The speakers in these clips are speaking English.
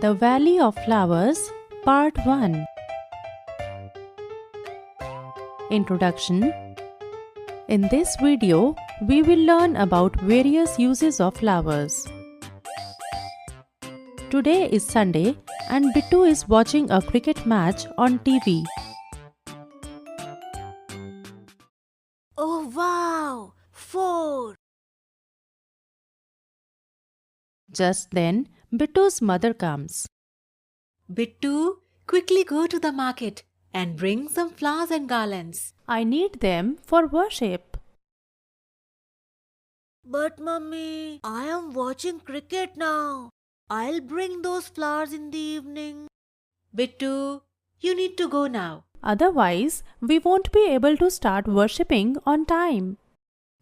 The Valley of Flowers, Part 1. Introduction. In this video, we will learn about various uses of flowers. Today is Sunday and Bittu is watching a cricket match on TV. Oh wow! 4! Just then, Bittu's mother comes. Bittu, quickly go to the market and bring some flowers and garlands. I need them for worship. But mummy, I am watching cricket now. I'll bring those flowers in the evening. Bittu, you need to go now. Otherwise, we won't be able to start worshipping on time.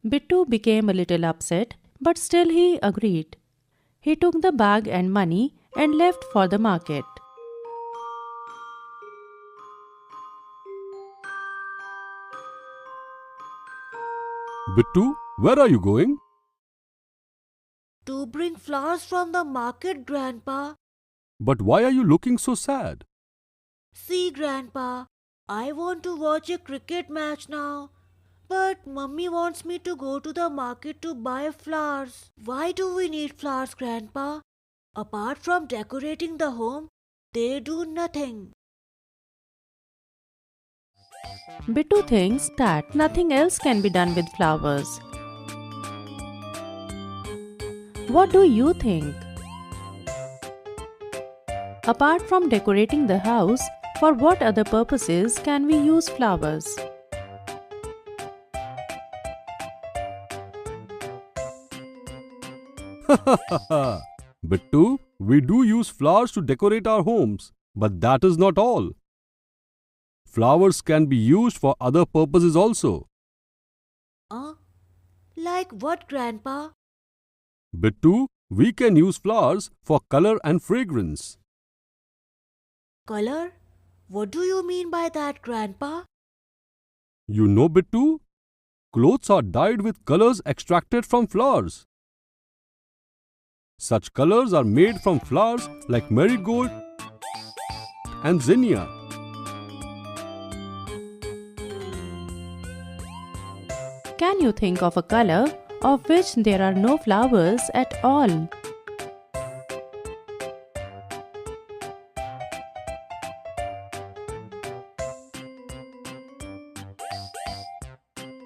Bittu became a little upset, but still he agreed. He took the bag and money and left for the market. Bittu, where are you going? To bring flowers from the market, Grandpa. But why are you looking so sad? See, Grandpa, I want to watch a cricket match now. But Mummy wants me to go to the market to buy flowers. Why do we need flowers, Grandpa? Apart from decorating the home, they do nothing. Bittu thinks that nothing else can be done with flowers. What do you think? Apart from decorating the house, for what other purposes can we use flowers? Bittu, we do use flowers to decorate our homes, but that is not all. Flowers can be used for other purposes also. Like what, Grandpa? Bittu, we can use flowers for color and fragrance. Color? What do you mean by that, Grandpa? You know, Bittu, clothes are dyed with colors extracted from flowers. Such colors are made from flowers like marigold and zinnia. Can you think of a color of which there are no flowers at all?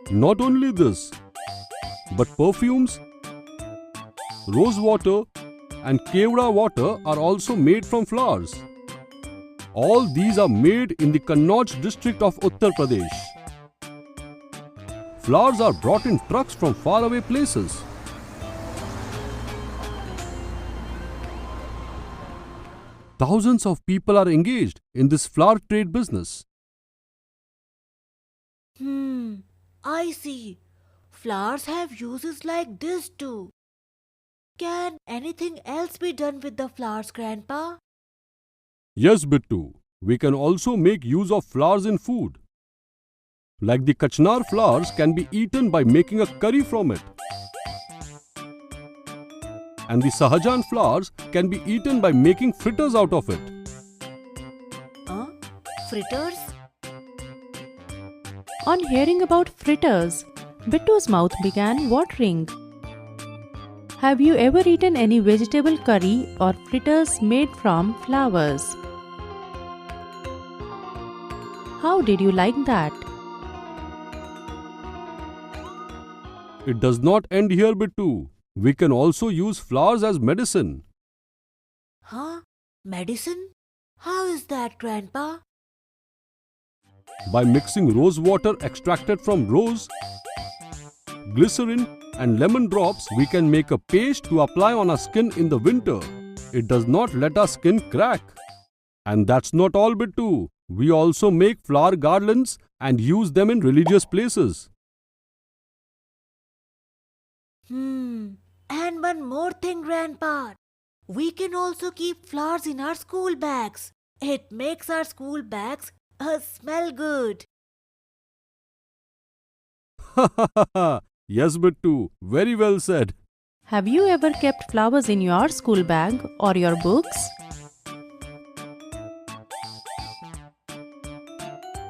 Not only this, but perfumes, rose water and kevra water are also made from flowers. All these are made in the Kannauj district of Uttar Pradesh. Flowers are brought in trucks from faraway places. Thousands of people are engaged in this flower trade business. I see. Flowers have uses like this too. Can anything else be done with the flowers, Grandpa? Yes, Bittu, we can also make use of flowers in food. Like the kachnar flowers can be eaten by making a curry from it. And the sahajan flowers can be eaten by making fritters out of it. Fritters? On hearing about fritters, Bittu's mouth began watering. Have you ever eaten any vegetable curry or fritters made from flowers? How did you like that? It does not end here, Bittu. We can also use flowers as medicine. Medicine? How is that, Grandpa? By mixing rose water extracted from rose, glycerin and lemon drops, we can make a paste to apply on our skin in the winter. It does not let our skin crack. And that's not all, Bittu. We also make flower garlands and use them in religious places. And one more thing, Grandpa. We can also keep flowers in our school bags. It makes our school bags smell good. Yes, Bittu. Very well said. Have you ever kept flowers in your school bag or your books?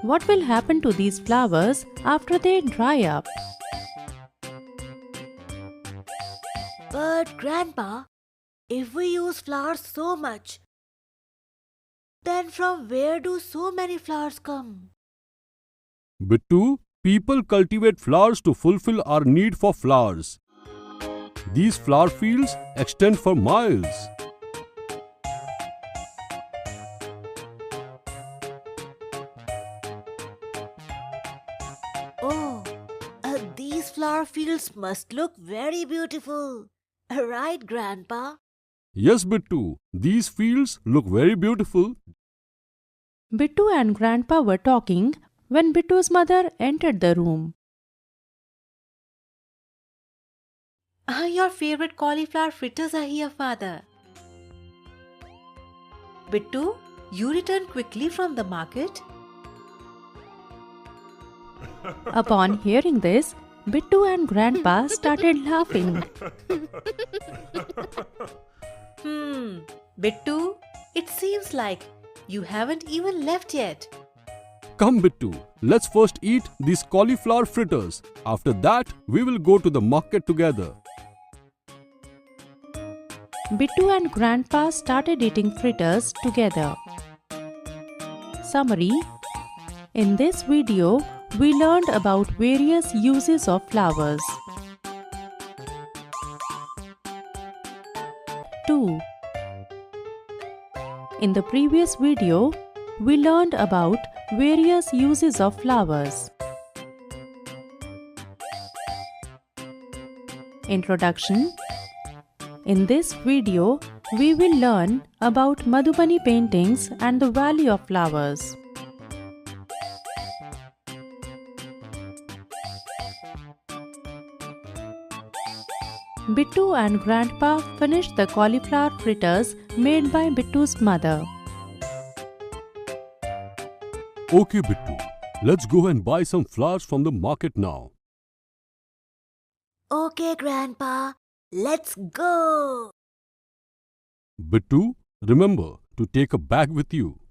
What will happen to these flowers after they dry up? But Grandpa, if we use flowers so much, then from where do so many flowers come? Bittu, people cultivate flowers to fulfill our need for flowers. These flower fields extend for miles. Oh, these flower fields must look very beautiful. Right, Grandpa? Yes, Bittu, these fields look very beautiful. Bittu and Grandpa were talking when Bittu's mother entered the room. Your favorite cauliflower fritters are here, father. Bittu, you returned quickly from the market? Upon hearing this, Bittu and Grandpa started laughing. Bittu, it seems like you haven't even left yet. Come, Bittu, let's first eat these cauliflower fritters. After that, we will go to the market together. Bittu and Grandpa started eating fritters together. Summary: in this video, we learned about various uses of flowers. 2. In the previous video, we learned about various uses of flowers. Introduction. In this video, we will learn about Madhubani paintings and the value of flowers. Bittu and Grandpa finished the cauliflower fritters made by Bittu's mother. Okay, Bittu, let's go and buy some flowers from the market now. Okay, Grandpa. Let's go! Bittu, remember to take a bag with you,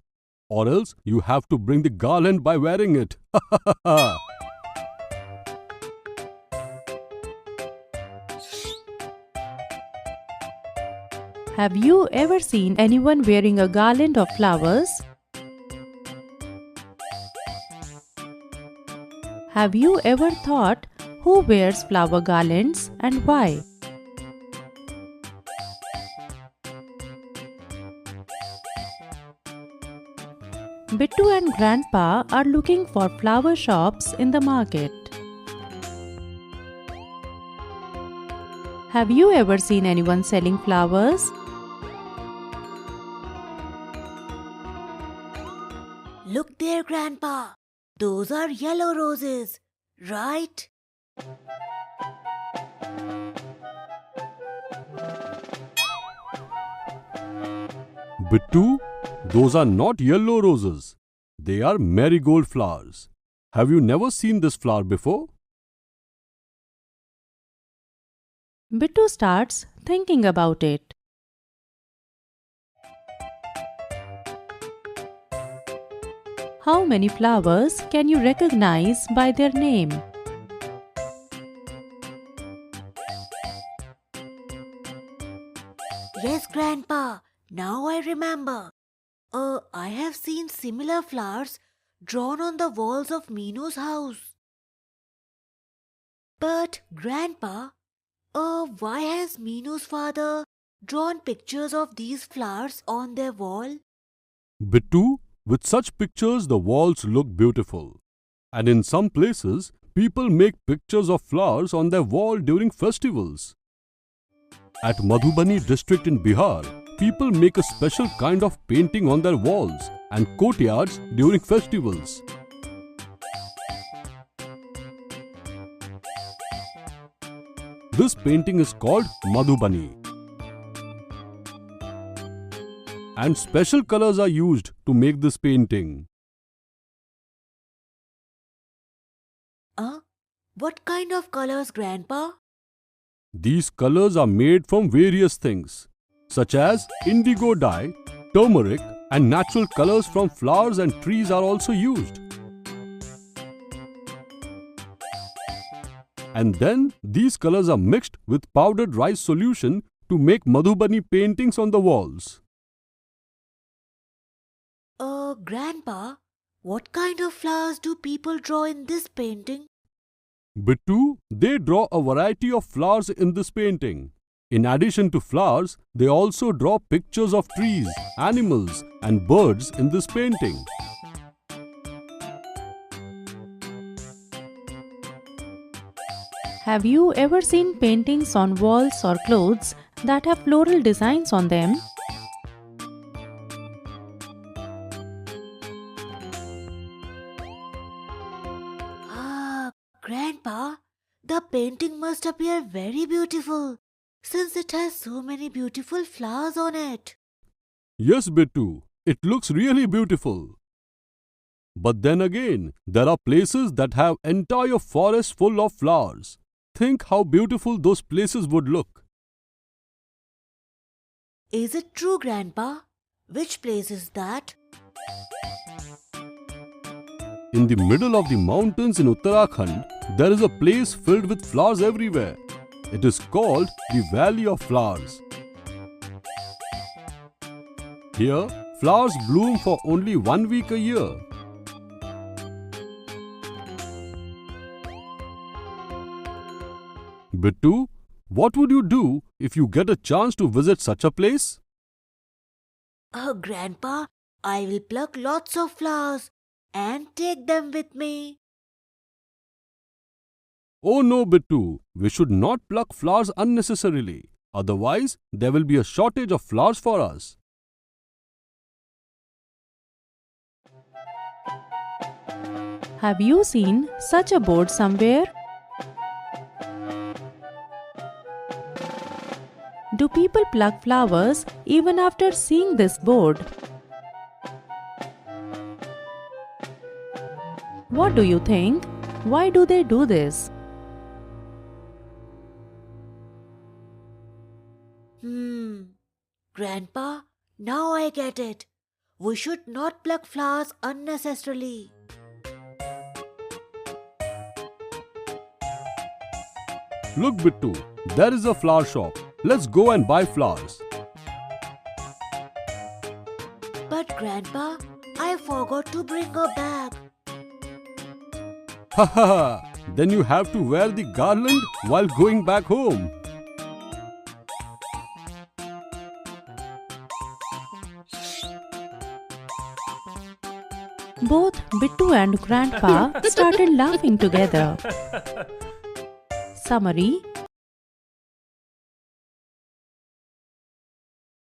or else you have to bring the garland by wearing it. Have you ever seen anyone wearing a garland of flowers? Have you ever thought who wears flower garlands and why? Bittu and Grandpa are looking for flower shops in the market. Have you ever seen anyone selling flowers? Look there, Grandpa. Those are yellow roses, right? Bittu, those are not yellow roses. They are marigold flowers. Have you never seen this flower before? Bittu starts thinking about it. How many flowers can you recognize by their name? Yes, Grandpa. Now I remember. I have seen similar flowers drawn on the walls of Meenu's house. But, Grandpa, why has Meenu's father drawn pictures of these flowers on their wall? Bittu, with such pictures the walls look beautiful. And in some places, people make pictures of flowers on their wall during festivals. At Madhubani district in Bihar, people make a special kind of painting on their walls and courtyards during festivals. This painting is called Madhubani. And special colors are used to make this painting. What kind of colors, Grandpa? These colors are made from various things, such as indigo dye, turmeric, and natural colors from flowers and trees are also used. And then these colors are mixed with powdered rice solution to make Madhubani paintings on the walls. Grandpa, what kind of flowers do people draw in this painting? Bittu, they draw a variety of flowers in this painting. In addition to flowers, they also draw pictures of trees, animals and birds in this painting. Have you ever seen paintings on walls or clothes that have floral designs on them? Grandpa, the painting must appear very beautiful since it has so many beautiful flowers on it. Yes, Bittu, it looks really beautiful. But then again, there are places that have entire forests full of flowers. Think how beautiful those places would look. Is it true, Grandpa? Which place is that? In the middle of the mountains in Uttarakhand, there is a place filled with flowers everywhere. It is called the Valley of Flowers. Here, flowers bloom for only 1 week a year. Bittu, what would you do if you get a chance to visit such a place? Grandpa, I will pluck lots of flowers and take them with me. Oh no, Bittu, we should not pluck flowers unnecessarily. Otherwise, there will be a shortage of flowers for us. Have you seen such a board somewhere? Do people pluck flowers even after seeing this board? What do you think? Why do they do this? Grandpa, now I get it. We should not pluck flowers unnecessarily. Look, Bittu, there is a flower shop. Let's go and buy flowers. But Grandpa, I forgot to bring a bag. Ha ha ha! Then you have to wear the garland while going back home. Both Bittu and Grandpa started laughing together. Summary: